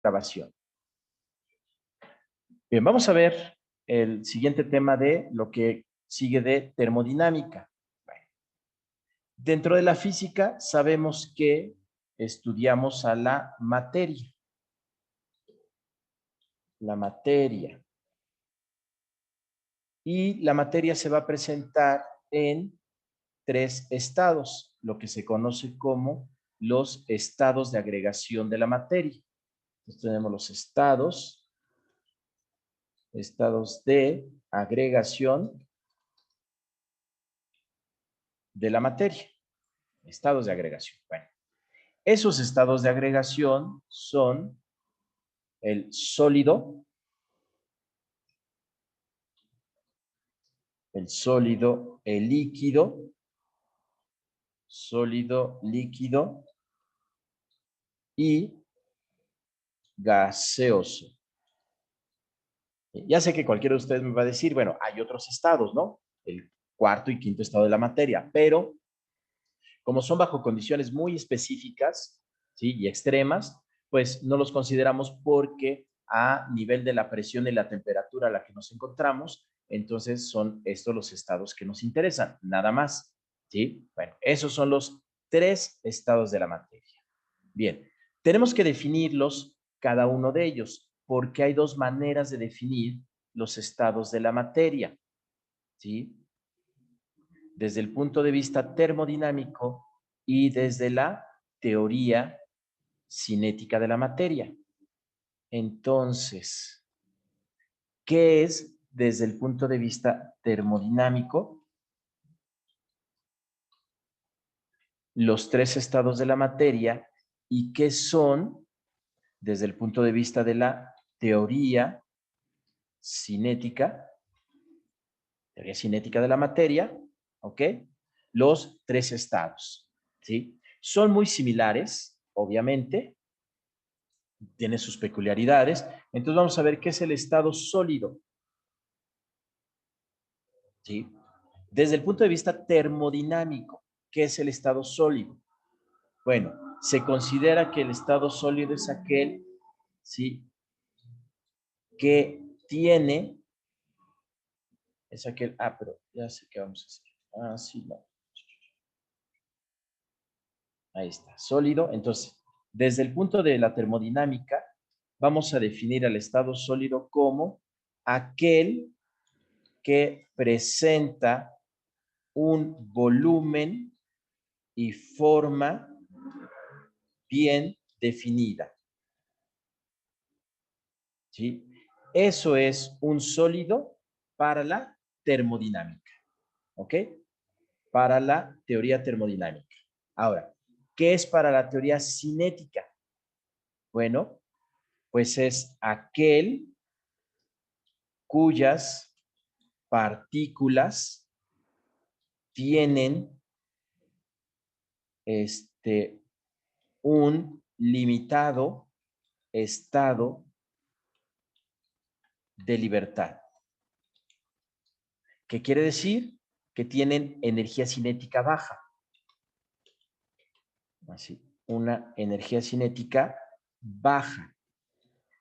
grabación. Bien, vamos a ver el siguiente tema de lo que sigue de termodinámica. Bueno, dentro de la física sabemos que estudiamos a la materia. La materia. Y la materia se va a presentar en 3 estados, lo que se conoce como los estados de agregación de la materia. Entonces tenemos los estados de agregación de la materia. Estados de agregación. Bueno, esos estados de agregación son el sólido, el líquido, sólido, líquido y gaseoso. Ya sé que cualquiera de ustedes me va a decir, bueno, hay otros estados, ¿no? El cuarto y quinto estado de la materia, pero como son bajo condiciones muy específicas, ¿sí? Y extremas, pues no los consideramos porque a nivel de la presión y la temperatura a la que nos encontramos, entonces son estos los estados que nos interesan, nada más, ¿sí? Bueno, esos son los 3 estados de la materia. Bien, tenemos que definirlos cada uno de ellos, porque hay 2 maneras de definir los estados de la materia, ¿sí? Desde el punto de vista termodinámico y desde la teoría cinética de la materia. Entonces, ¿qué es desde el punto de vista termodinámico? Los 3 estados de la materia y qué son desde el punto de vista de la teoría cinética de la materia, ¿ok? Los 3 estados, ¿sí? Son muy similares, obviamente, tiene sus peculiaridades. Entonces vamos a ver qué es el estado sólido, ¿sí? Desde el punto de vista termodinámico, ¿qué es el estado sólido? Bueno, se considera que el estado sólido es aquel, ¿sí? Que tiene, pero ya sé qué vamos a hacer. Sí, no. Ahí está, sólido. Entonces, desde el punto de la termodinámica, vamos a definir al estado sólido como aquel que presenta un volumen y forma bien definida, ¿sí? Eso es un sólido para la termodinámica, ¿ok? Para la teoría termodinámica. Ahora, ¿qué es para la teoría cinética? Bueno, pues es aquel cuyas partículas tienen un limitado estado de libertad. ¿Qué quiere decir? Que tienen energía cinética baja. Así, una energía cinética baja.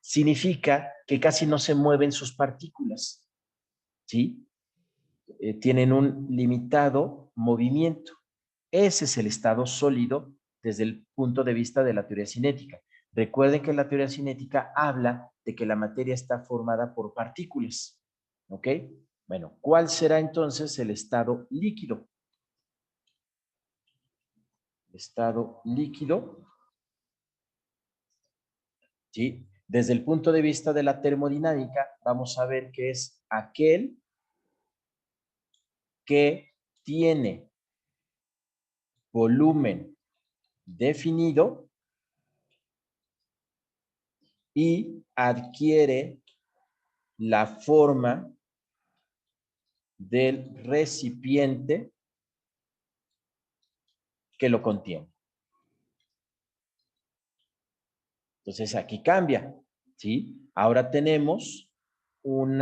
Significa que casi no se mueven sus partículas, ¿sí? Tienen un limitado movimiento. Ese es el estado sólido desde el punto de vista de la teoría cinética. Recuerden que la teoría cinética habla de que la materia está formada por partículas, ¿ok? Bueno, ¿cuál será entonces el estado líquido? Estado líquido, ¿sí? Desde el punto de vista de la termodinámica, vamos a ver que es aquel que tiene volumen definido y adquiere la forma del recipiente que lo contiene. Entonces aquí cambia, ¿sí? Ahora tenemos un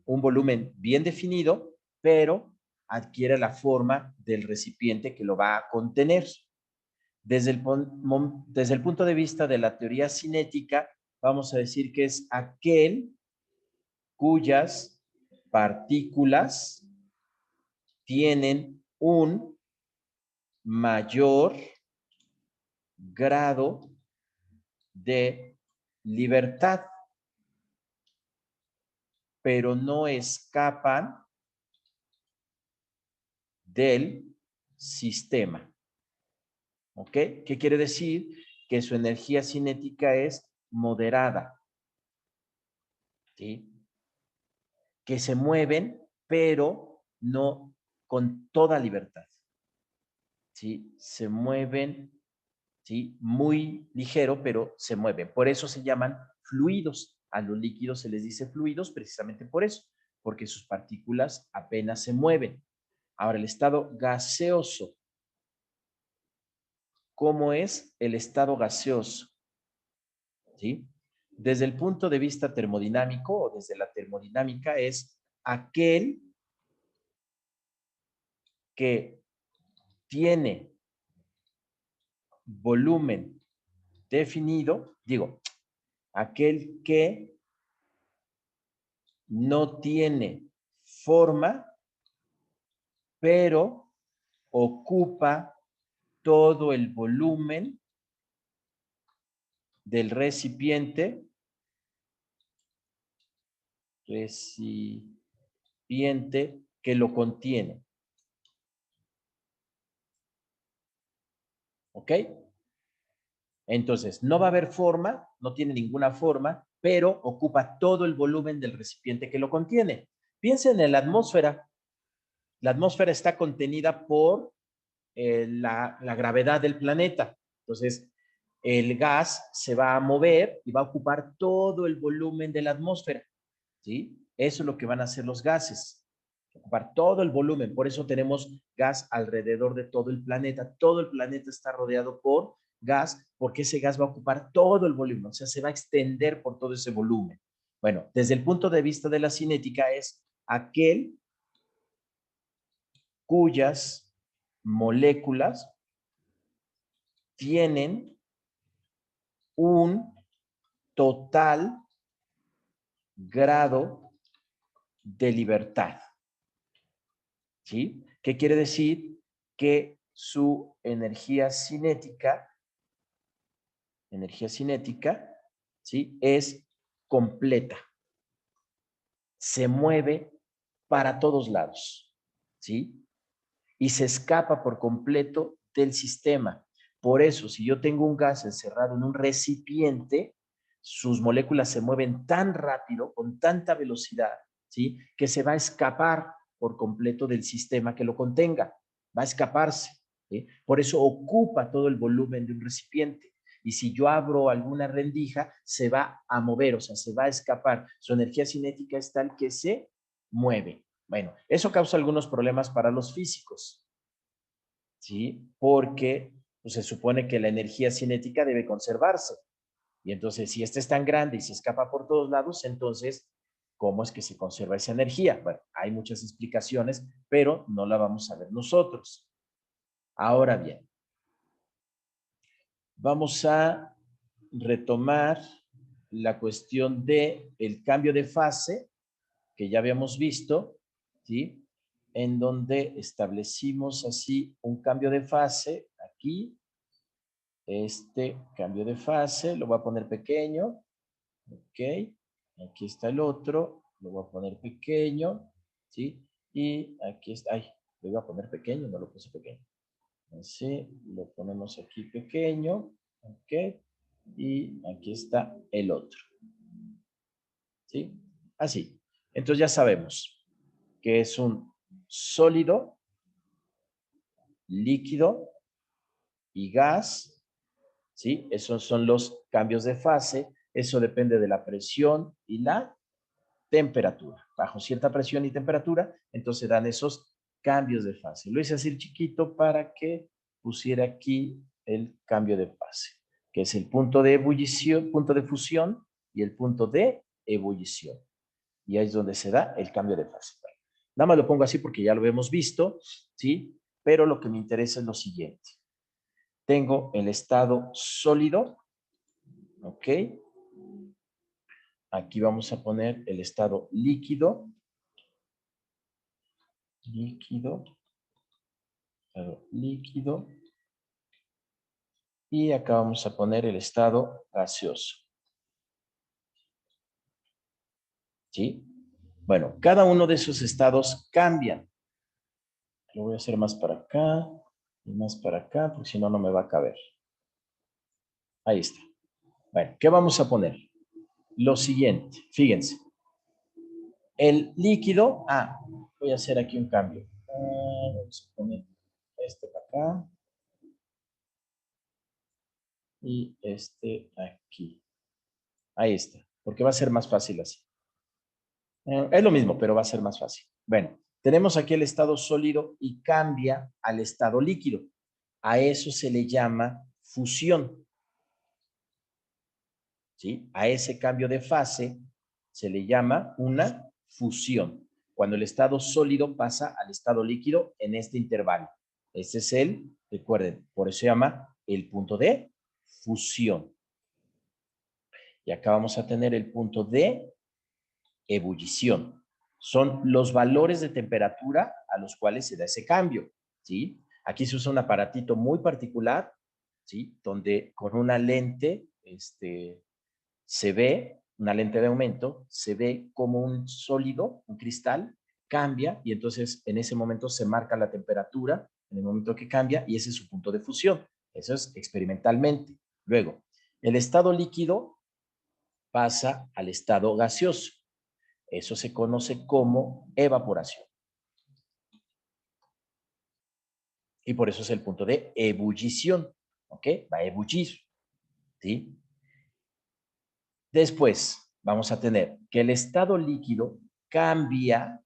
volumen bien definido, pero adquiere la forma del recipiente que lo va a contener. Desde el punto de vista de la teoría cinética, vamos a decir que es aquel cuyas partículas tienen un mayor grado de libertad, pero no escapan del sistema. ¿Ok? ¿Qué quiere decir? Que su energía cinética es moderada, ¿sí? Que se mueven, pero no con toda libertad, ¿sí? Se mueven, ¿sí? Muy ligero, pero se mueven. Por eso se llaman fluidos. A los líquidos se les dice fluidos precisamente por eso, porque sus partículas apenas se mueven. Ahora, el estado gaseoso. ¿Cómo es el estado gaseoso? ¿Sí? Desde el punto de vista termodinámico o desde la termodinámica es aquel que tiene volumen definido, digo, aquel que no tiene forma, pero ocupa todo el volumen del recipiente que lo contiene. ¿Ok? Entonces, no va a haber forma, no tiene ninguna forma, pero ocupa todo el volumen del recipiente que lo contiene. Piensen en la atmósfera. La atmósfera está contenida por la gravedad del planeta. Entonces, el gas se va a mover y va a ocupar todo el volumen de la atmósfera. ¿Sí? Eso es lo que van a hacer los gases. Ocupar todo el volumen. Por eso tenemos gas alrededor de todo el planeta. Todo el planeta está rodeado por gas, porque ese gas va a ocupar todo el volumen, o sea, se va a extender por todo ese volumen. Bueno, desde el punto de vista de la cinética es aquel cuyas moléculas tienen un total grado de libertad. ¿Sí? ¿Qué quiere decir? Que su energía cinética, ¿sí? Es completa. Se mueve para todos lados, ¿sí? Y se escapa por completo del sistema. Por eso, si yo tengo un gas encerrado en un recipiente, sus moléculas se mueven tan rápido, con tanta velocidad, ¿sí? Que se va a escapar por completo del sistema que lo contenga. Va a escaparse, ¿sí? Por eso ocupa todo el volumen de un recipiente. Y si yo abro alguna rendija, se va a mover, o sea, se va a escapar. Su energía cinética es tal que se mueve. Bueno, eso causa algunos problemas para los físicos, ¿sí? Porque pues, se supone que la energía cinética debe conservarse. Y entonces, si este es tan grande y se escapa por todos lados, entonces, ¿cómo es que se conserva esa energía? Bueno, hay muchas explicaciones, pero no la vamos a ver nosotros. Ahora bien, vamos a retomar la cuestión de el cambio de fase que ya habíamos visto, ¿sí? En donde establecimos así un cambio de fase aquí. Este cambio de fase lo voy a poner pequeño, ok. Aquí está el otro, lo voy a poner pequeño, ¿sí? Y aquí está, ay, lo iba a poner pequeño, no lo puse pequeño. Así, lo ponemos aquí pequeño, ok. Y aquí está el otro, ¿sí? Así. Entonces ya sabemos que es un sólido, líquido y gas, ¿sí? Esos son los cambios de fase. Eso depende de la presión y la temperatura. Bajo cierta presión y temperatura, entonces dan esos cambios de fase. Lo hice así chiquito para que pusiera aquí el cambio de fase, que es el punto de ebullición, punto de fusión y el punto de ebullición. Y ahí es donde se da el cambio de fase. Bueno, nada más lo pongo así porque ya lo hemos visto, ¿sí? Pero lo que me interesa es lo siguiente. Tengo el estado sólido, ¿ok? Aquí vamos a poner el estado líquido. Líquido. Estado líquido. Y acá vamos a poner el estado gaseoso. ¿Sí? Bueno, cada uno de esos estados cambian. Lo voy a hacer más para acá y más para acá, porque si no, no me va a caber. Ahí está. Bueno, ¿qué vamos a poner? Lo siguiente, fíjense. El líquido, voy a hacer aquí un cambio. Vamos a poner este para acá y este aquí. Ahí está, porque va a ser más fácil así. Es lo mismo, pero va a ser más fácil. Bueno, tenemos aquí el estado sólido y cambia al estado líquido. A eso se le llama fusión. ¿Sí? A ese cambio de fase se le llama una fusión. Cuando el estado sólido pasa al estado líquido en este intervalo. Este es recuerden, por eso se llama el punto de fusión. Y acá vamos a tener el punto de ebullición. Son los valores de temperatura a los cuales se da ese cambio, ¿sí? Aquí se usa un aparatito muy particular, ¿sí? Donde con una lente, se ve, una lente de aumento, se ve como un sólido, un cristal, cambia y entonces en ese momento se marca la temperatura, en el momento que cambia y ese es su punto de fusión. Eso es experimentalmente. Luego, el estado líquido pasa al estado gaseoso. Eso se conoce como evaporación. Y por eso es el punto de ebullición. ¿Ok? Va a ebullir. ¿Sí? Después vamos a tener que el estado líquido cambia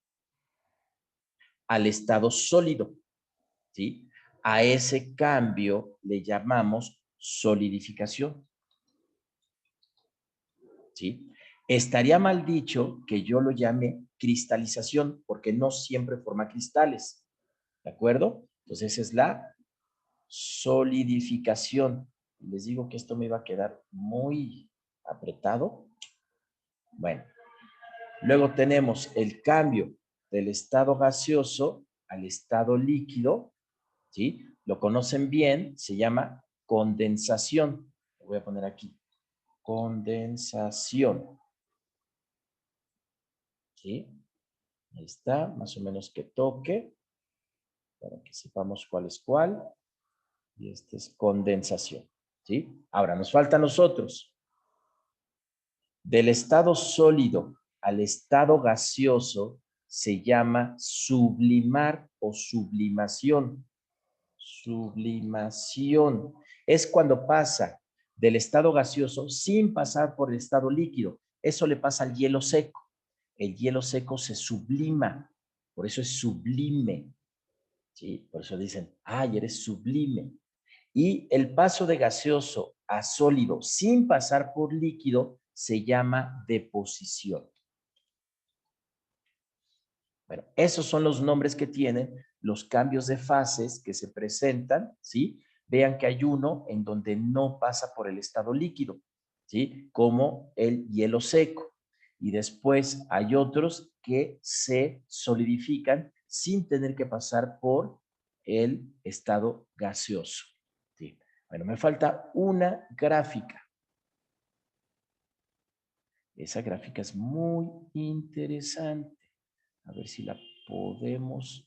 al estado sólido. ¿Sí? A ese cambio le llamamos solidificación. ¿Sí? Estaría mal dicho que yo lo llame cristalización, porque no siempre forma cristales. ¿De acuerdo? Entonces esa es la solidificación. Les digo que esto me iba a quedar muy apretado. Bueno, luego tenemos el cambio del estado gaseoso al estado líquido, ¿sí? Lo conocen bien, se llama condensación. Lo voy a poner aquí. Condensación. ¿Sí? Ahí está, más o menos que toque, para que sepamos cuál es cuál. Y este es condensación. ¿Sí? Ahora, nos faltan los otros. Del estado sólido al estado gaseoso se llama sublimar o sublimación. Sublimación es cuando pasa del estado gaseoso sin pasar por el estado líquido. Eso le pasa al hielo seco. El hielo seco se sublima, por eso es sublime. ¿Sí? Por eso dicen, ay, eres sublime. Y el paso de gaseoso a sólido sin pasar por líquido se llama deposición. Bueno, esos son los nombres que tienen los cambios de fases que se presentan, ¿sí? Vean que hay uno en donde no pasa por el estado líquido, ¿sí? Como el hielo seco. Y después hay otros que se solidifican sin tener que pasar por el estado gaseoso, ¿sí? Bueno, me falta una gráfica. Esa gráfica es muy interesante. A ver si la podemos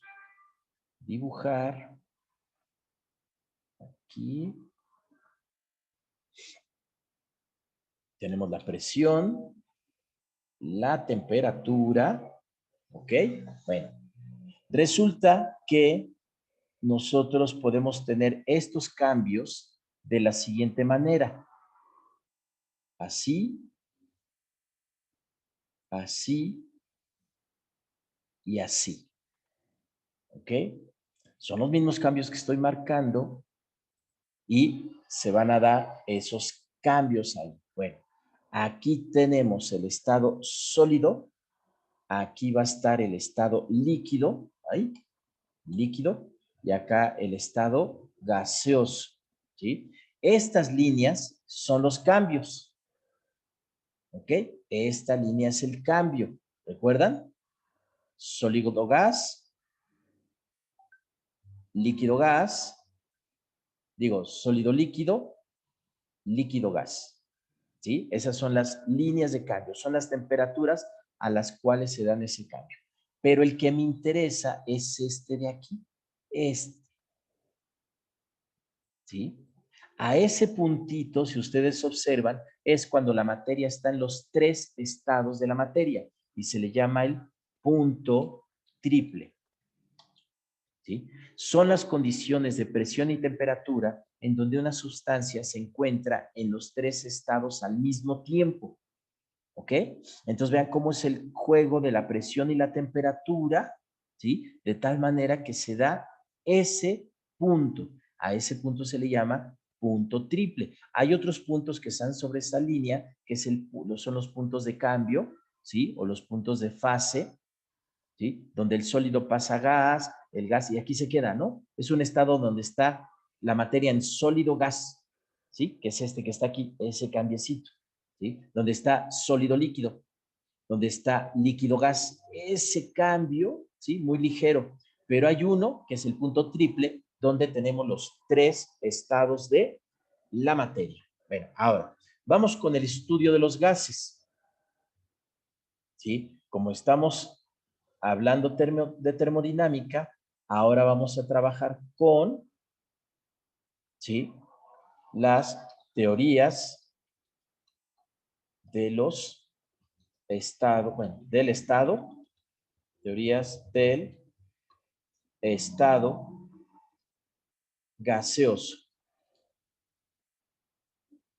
dibujar. Aquí tenemos la presión, la temperatura, ¿ok? Bueno, resulta que nosotros podemos tener estos cambios de la siguiente manera. Así, así y así. ¿Ok? Son los mismos cambios que estoy marcando y se van a dar esos cambios ahí. Bueno, aquí tenemos el estado sólido. Aquí va a estar el estado líquido, ahí, líquido, y acá el estado gaseoso, ¿sí? Estas líneas son los cambios. ¿Ok? Esta línea es el cambio. ¿Recuerdan? Sólido gas, líquido gas, digo, sólido líquido, líquido gas. ¿Sí? Esas son las líneas de cambio, son las temperaturas a las cuales se dan ese cambio. Pero el que me interesa es este de aquí, este. ¿Sí? A ese puntito, si ustedes observan, es cuando la materia está en los 3 estados de la materia y se le llama el punto triple. ¿Sí? Son las condiciones de presión y temperatura en donde una sustancia se encuentra en los 3 estados al mismo tiempo. ¿Ok? Entonces vean cómo es el juego de la presión y la temperatura, ¿sí? De tal manera que se da ese punto. A ese punto se le llama punto triple. Hay otros puntos que están sobre esa línea, que son los puntos de cambio, ¿sí? O los puntos de fase, ¿sí? Donde el sólido pasa a gas, el gas, y aquí se queda, ¿no? Es un estado donde está la materia en sólido gas, ¿sí? Que es este que está aquí, ese cambiecito, ¿sí? Donde está sólido líquido, donde está líquido gas, ese cambio, ¿sí? Muy ligero, pero hay uno que es el punto triple, donde tenemos los 3 estados de la materia. Bueno, ahora, vamos con el estudio de los gases, ¿sí? Como estamos hablando de termodinámica, ahora vamos a trabajar con, ¿sí? Las teorías de los estados, bueno, del estado, teorías del estado gaseoso.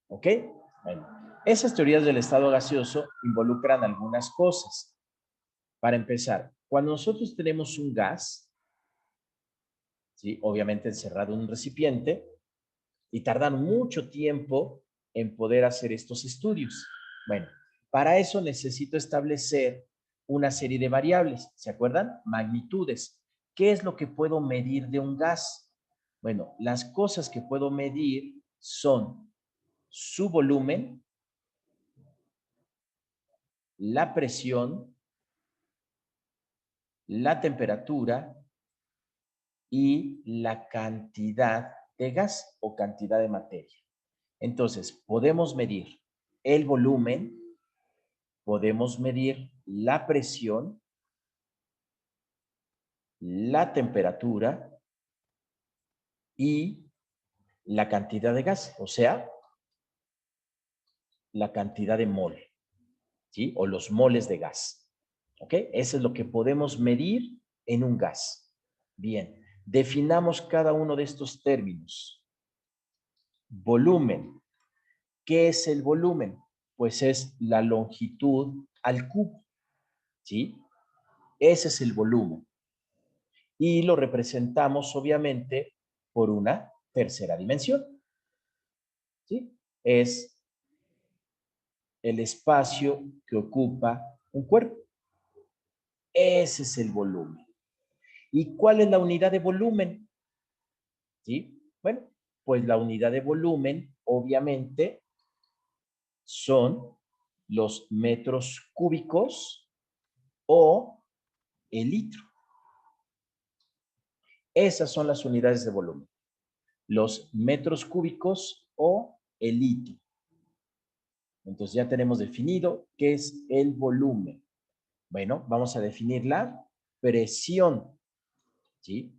¿Ok? Bueno, esas teorías del estado gaseoso involucran algunas cosas. Para empezar, cuando nosotros tenemos un gas, ¿sí? Obviamente encerrado en un recipiente, y tardan mucho tiempo en poder hacer estos estudios. Bueno, para eso necesito establecer una serie de variables, ¿se acuerdan? Magnitudes. ¿Qué es lo que puedo medir de un gas? Bueno, las cosas que puedo medir son su volumen, la presión, la temperatura y la cantidad de gas o cantidad de materia. Entonces, podemos medir el volumen, podemos medir la presión, la temperatura y la cantidad de gas, o sea, la cantidad de mol, ¿sí? O los moles de gas. ¿Ok? Eso es lo que podemos medir en un gas. Bien, definamos cada uno de estos términos. Volumen. ¿Qué es el volumen? Pues es la longitud al cubo, ¿sí? Ese es el volumen. Y lo representamos, obviamente, por una tercera dimensión, ¿sí? Es el espacio que ocupa un cuerpo. Ese es el volumen. ¿Y cuál es la unidad de volumen? ¿Sí? Bueno, pues la unidad de volumen, obviamente, son los metros cúbicos o el litro. Esas son las unidades de volumen. Los metros cúbicos o el litro. Entonces ya tenemos definido qué es el volumen. Bueno, vamos a definir la presión, ¿sí?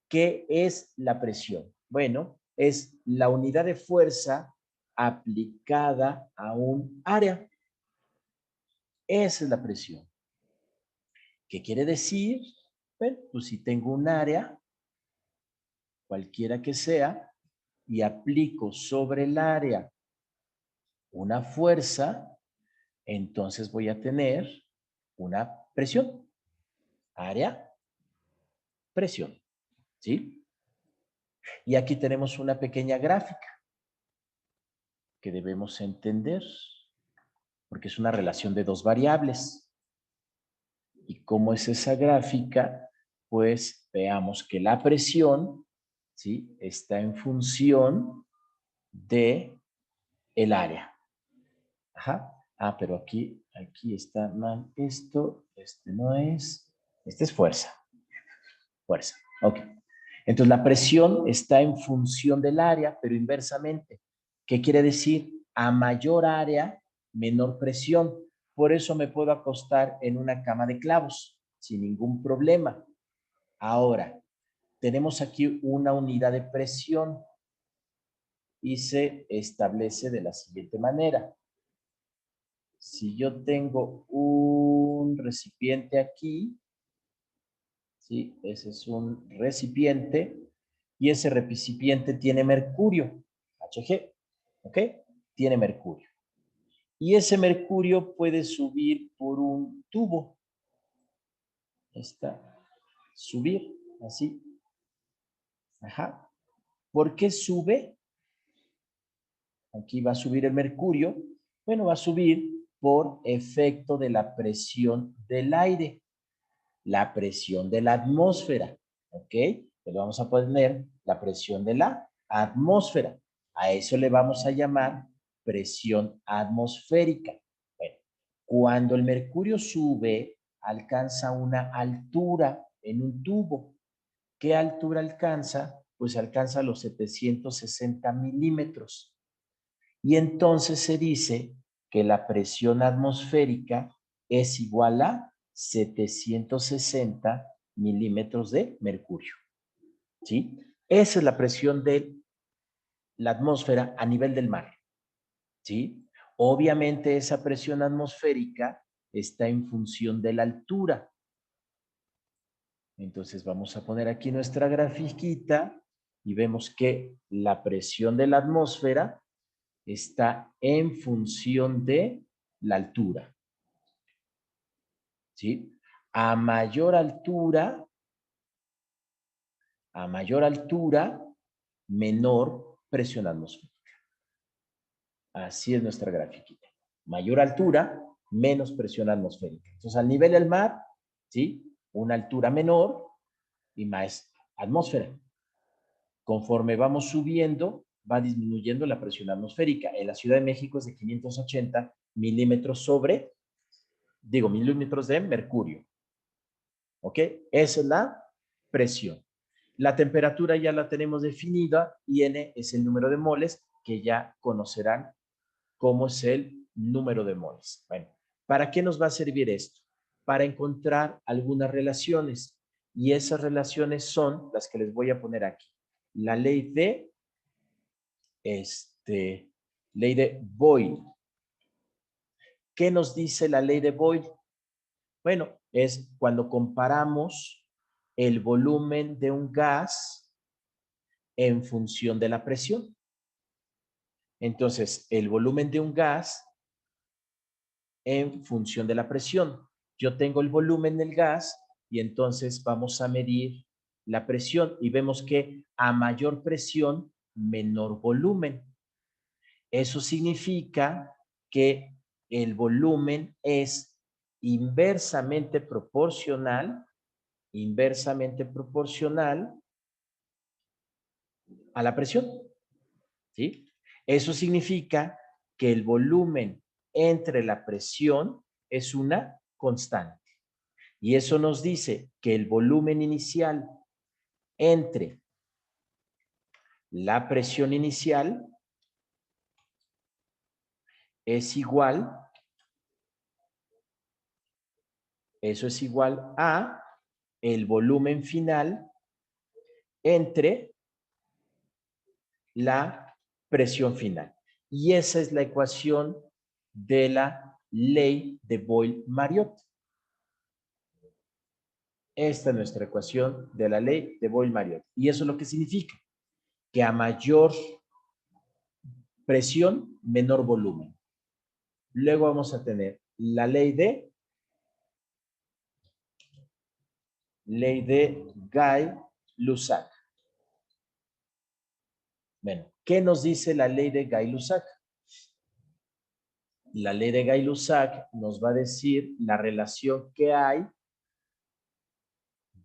¿Qué es la presión? Bueno, es la unidad de fuerza aplicada a un área. Esa es la presión. ¿Qué quiere decir? Bueno, pues si tengo un área, cualquiera que sea, y aplico sobre el área una fuerza, entonces voy a tener una presión. Área, presión, ¿sí? Y aquí tenemos una pequeña gráfica que debemos entender, porque es una relación de dos variables. ¿Y cómo es esa gráfica? Pues veamos que la presión, ¿sí? Está en función de el área. Ajá. pero aquí está mal esto. Este no es. Este es fuerza. Fuerza. Ok. Entonces la presión está en función del área, pero inversamente. ¿Qué quiere decir? A mayor área, menor presión. Por eso me puedo acostar en una cama de clavos sin ningún problema. Ahora, tenemos aquí una unidad de presión y se establece de la siguiente manera. Si yo tengo un recipiente aquí, ¿sí? Ese es un recipiente y ese recipiente tiene mercurio, Hg, ¿ok? Tiene mercurio. Y ese mercurio puede subir por un tubo. Está, subir, así. Ajá. ¿Por qué sube? Aquí va a subir el mercurio. Bueno, va a subir por efecto de la presión del aire, la presión de la atmósfera, ¿ok? Le vamos a poner la presión de la atmósfera. A eso le vamos a llamar presión atmosférica. Bueno, cuando el mercurio sube, alcanza una altura en un tubo. ¿Qué altura alcanza? Pues alcanza los 760 milímetros. Y entonces se dice que la presión atmosférica es igual a 760 milímetros de mercurio. ¿Sí? Esa es la presión de la atmósfera a nivel del mar. ¿Sí? Obviamente esa presión atmosférica está en función de la altura. Entonces vamos a poner aquí nuestra grafiquita y vemos que la presión de la atmósfera está en función de la altura. ¿Sí? A mayor altura, menor presión atmosférica. Así es nuestra grafiquita. Mayor altura, menos presión atmosférica. Entonces, al nivel del mar, ¿sí? Una altura menor y más atmósfera. Conforme vamos subiendo, va disminuyendo la presión atmosférica. En la Ciudad de México es de 580 milímetros milímetros de mercurio. ¿Ok? Esa es la presión. La temperatura ya la tenemos definida y N es el número de moles que ya conocerán cómo es el número de moles. Bueno, ¿para qué nos va a servir esto? Para encontrar algunas relaciones y esas relaciones son las que les voy a poner aquí. La ley de Boyle. ¿Qué nos dice la ley de Boyle? Bueno, es cuando comparamos el volumen de un gas en función de la presión. Entonces, el volumen de un gas en función de la presión. Yo tengo el volumen del gas y entonces vamos a medir la presión y vemos que a mayor presión, menor volumen. Eso significa que el volumen es inversamente proporcional a la presión, ¿sí? Eso significa que el volumen entre la presión es una constante. Y eso nos dice que el volumen inicial entre la presión inicial es igual, eso es igual a el volumen final entre la presión final. Y esa es la ecuación de la ley de Boyle-Mariotte. Esta es nuestra ecuación de la ley de Boyle-Mariotte. Y eso es lo que significa que a mayor presión, menor volumen. Luego vamos a tener la ley de Gay-Lussac. Bueno, ¿qué nos dice la ley de Gay-Lussac? La ley de Gay-Lussac nos va a decir la relación que hay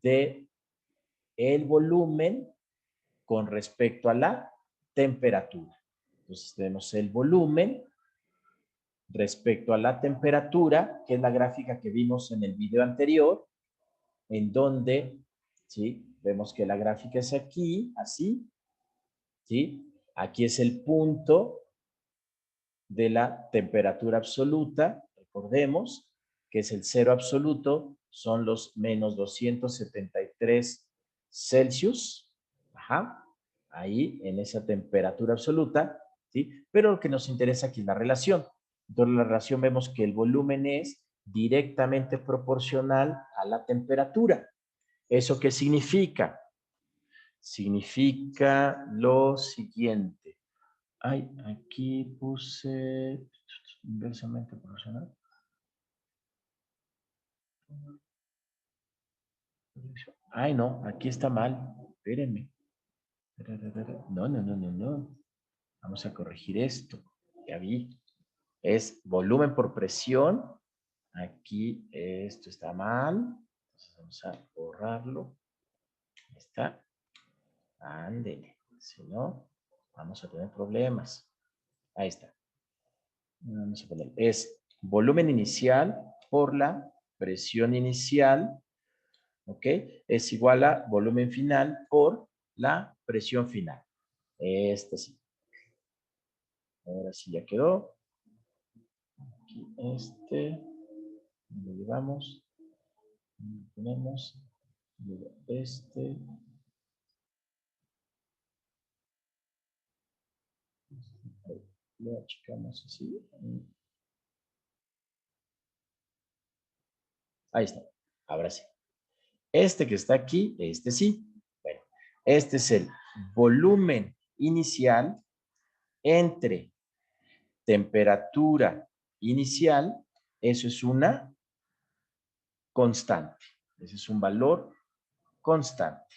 de el volumen con respecto a la temperatura. Entonces tenemos el volumen respecto a la temperatura, que es la gráfica que vimos en el video anterior, en donde, ¿sí? Vemos que la gráfica es aquí, así, ¿sí? Aquí es el punto de la temperatura absoluta, recordemos que es el cero absoluto, son los menos 273 Celsius, ajá, ahí en esa temperatura absoluta, ¿sí? Pero lo que nos interesa aquí es la relación. Entonces, la relación vemos que el volumen es directamente proporcional a la temperatura. ¿Eso qué significa? Significa lo siguiente. Ay, aquí puse inversamente proporcional. Ay, no, aquí está mal. Espérenme. No, no, no, no, no. Vamos a corregir esto. Ya vi. Es volumen por presión. Aquí esto está mal. Entonces vamos a borrarlo. Ahí está. Ándele. Si no, vamos a tener problemas. Ahí está. Vamos a poner. Es volumen inicial por la presión inicial, ¿ok? Es igual a volumen final por la presión final. Este sí. Ahora sí ya quedó. Aquí este. Lo llevamos. Lo ponemos. Este. Lo achicamos así. Ahí está. Ahora sí. Este que está aquí, este sí. Bueno, este es el volumen inicial entre temperatura inicial, eso es una constante. Ese es un valor constante.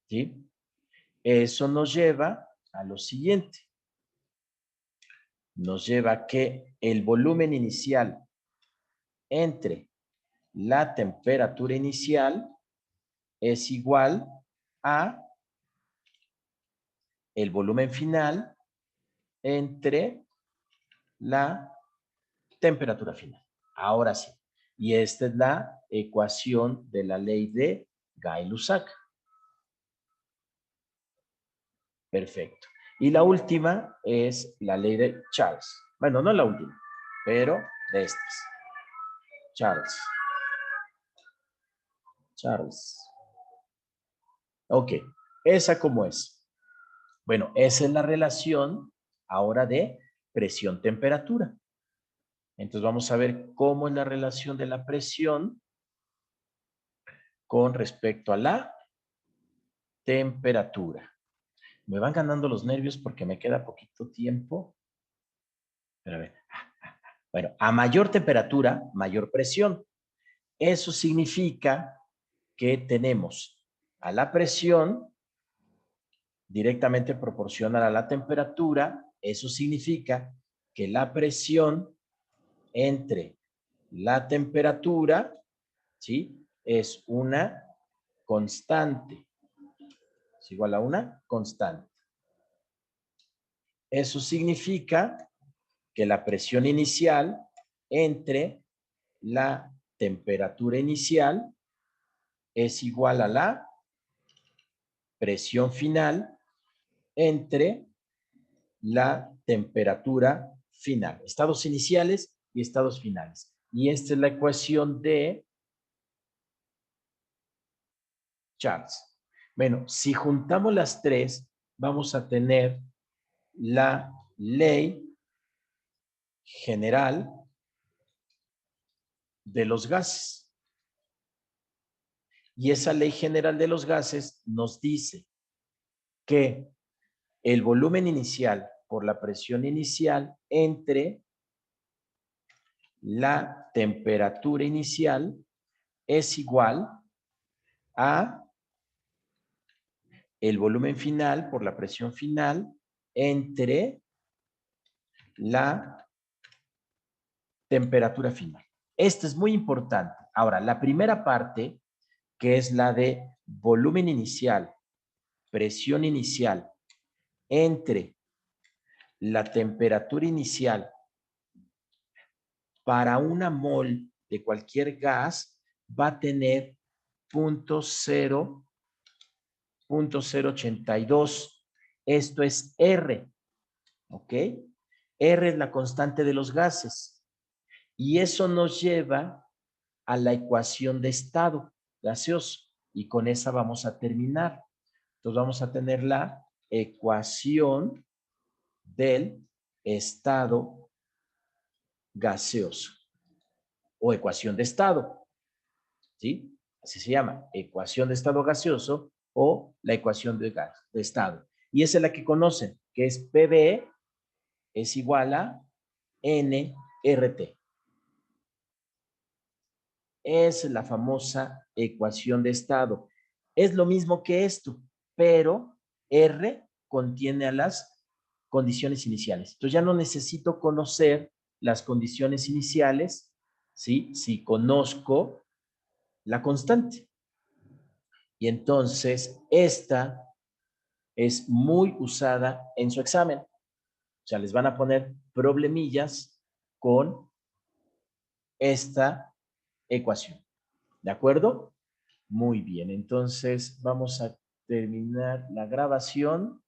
¿Sí? Eso nos lleva a lo siguiente. Nos lleva a que el volumen inicial entre la temperatura inicial es igual a el volumen final entre la temperatura final. Ahora sí. Y esta es la ecuación de la ley de Gay-Lussac. Perfecto. Y la última es la ley de Charles. Bueno, no la última, pero de estas. Charles. Charles. Ok. ¿Esa cómo es? Bueno, esa es la relación ahora de presión-temperatura. Entonces vamos a ver cómo es la relación de la presión con respecto a la temperatura. Me van ganando los nervios porque me queda poquito tiempo. Pero a ver. Bueno, a mayor temperatura, mayor presión. Eso significa que tenemos a la presión directamente proporcional a la temperatura. Eso significa que la presión entre la temperatura, ¿sí? Es una constante. Es igual a una constante. Eso significa que la presión inicial entre la temperatura inicial es igual a la presión final entre la temperatura final. Estados iniciales y estados finales. Y esta es la ecuación de Charles. Bueno, si juntamos las tres, vamos a tener la ley general de los gases. Y esa ley general de los gases nos dice que el volumen inicial por la presión inicial entre la temperatura inicial es igual a el volumen final por la presión final entre la temperatura final. Esto es muy importante. Ahora, la primera parte, que es la de volumen inicial, presión inicial entre la temperatura inicial para una mol de cualquier gas va a tener 0.082. Esto es R, ¿ok? R es la constante de los gases. Y eso nos lleva a la ecuación de estado gaseoso. Y con esa vamos a terminar. Entonces vamos a tener la ecuación del estado gaseoso o ecuación de estado, ¿sí? Así se llama, ecuación de estado gaseoso o la ecuación de estado. Y esa es la que conocen, que es PV es igual a nRT. Es la famosa ecuación de estado. Es lo mismo que esto, pero R contiene a las condiciones iniciales. Entonces ya no necesito conocer las condiciones iniciales, ¿sí? Si conozco la constante. Y entonces esta es muy usada en su examen. O sea, les van a poner problemillas con esta ecuación. ¿De acuerdo? Muy bien, entonces vamos a terminar la grabación.